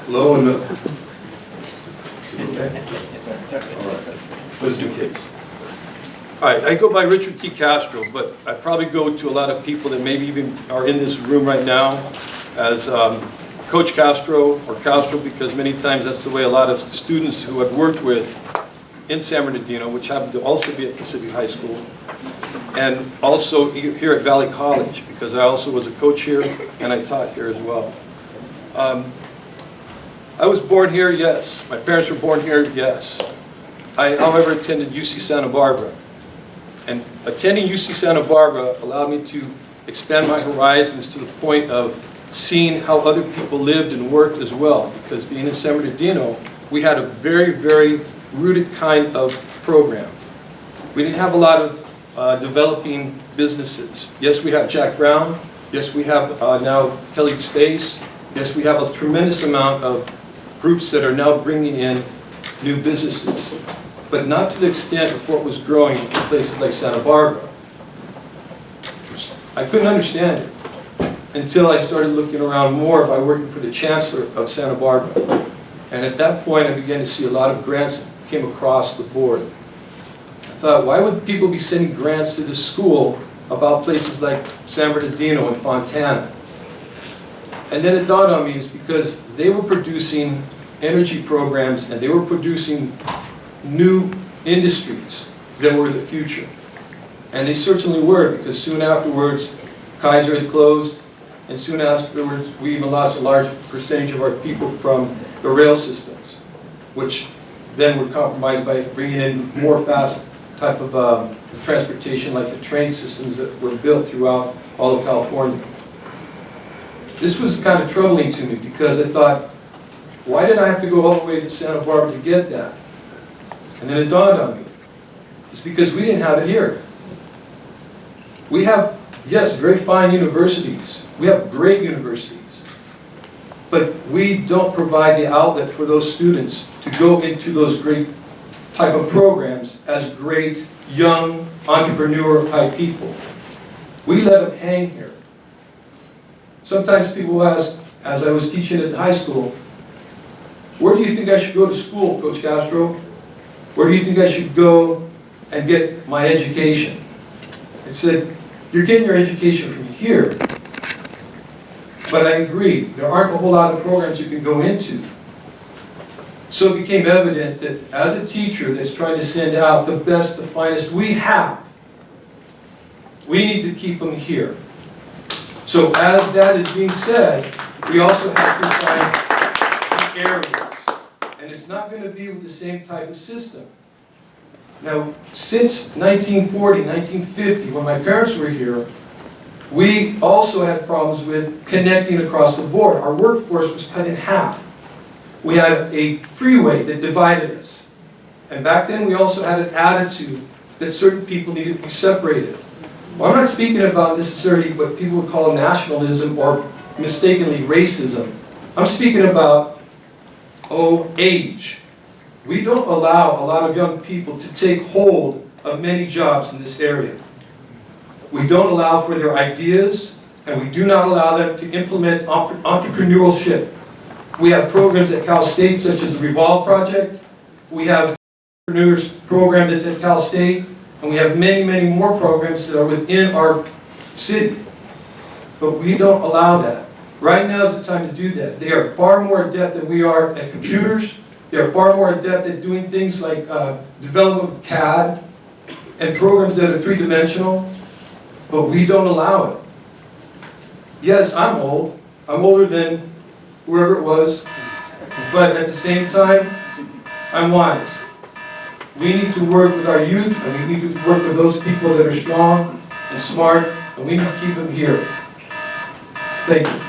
Low and no. Okay? All right. Just in case. All right, I go by RichardTCastro, but I probably go to a lot of people that maybe even are in this room right now as Coach Castro or Castro, because many times that's the way a lot of students who I've worked with in San Bernardino, which happened to also be at Pacific High School, and also here at Valley College, because I also was a coach here and I taught here as well. I was born here, yes. My parents were born here, yes. I, however, attended UC Santa Barbara. And attending UC Santa Barbara allowed me to expand my horizons to the point of seeing how other people lived and worked as well. Because being in San Bernardino, we had a very, very rooted kind of program. We didn't have a lot of developing businesses. Yes, we have Jack Brown. Yes, we have now Kelly Space. Yes, we have a tremendous amount of groups that are now bringing in new businesses, but not to the extent of what was growing in places like Santa Barbara. I couldn't understand it until I started looking around more by working for the chancellor of Santa Barbara. And at that point, I began to see a lot of grants that came across the board. I thought, why would people be sending grants to the school about places like San Bernardino and Fontana? And then it dawned on me, it's because they were producing energy programs and they were producing new industries that were the future. And they certainly were, because soon afterwards, Kaiser had closed, and soon afterwards, we even lost a large percentage of our people from the rail systems, which then were compromised by bringing in more fast type of transportation, like the train systems that were built throughout all of California. This was kind of troubling to me, because I thought, why did I have to go all the way to Santa Barbara to get that? And then it dawned on me, it's because we didn't have it here. We have, yes, very fine universities. We have great universities. But we don't provide the outlet for those students to go into those great type of programs as great, young, entrepreneur type people. We let them hang here. Sometimes people ask, as I was teaching at the high school, where do you think I should go to school, Coach Castro? Where do you think I should go and get my education? I said, you're getting your education from here. But I agree, there aren't a whole lot of programs you can go into. So it became evident that as a teacher that's trying to send out the best, the finest we have, we need to keep them here. So as that is being said, we also have to find the areas. And it's not going to be with the same type of system. Now, since 1940, 1950, when my parents were here, we also had problems with connecting across the board. Our workforce was cut in half. We had a freeway that divided us. And back then we also had an attitude that certain people needed to be separated. Well, I'm not speaking about necessarily what people would call nationalism or mistakenly racism. I'm speaking about, age. We don't allow a lot of young people to take hold of many jobs in this area. We don't allow for their ideas, and we do not allow them to implement entrepreneurship. We have programs at Cal State, such as the Revolve Project. We have entrepreneurs program that's at Cal State, and we have many, many more programs that are within our city. But we don't allow that. Right now is the time to do that. They are far more adept than we are at computers. They are far more adept at doing things like development of CAD and programs that are three-dimensional, but we don't allow it. Yes, I'm old. I'm older than whoever it was, but at the same time, I'm wise. We need to work with our youth, and we need to work with those people that are strong and smart, and we need to keep them here. Thank you.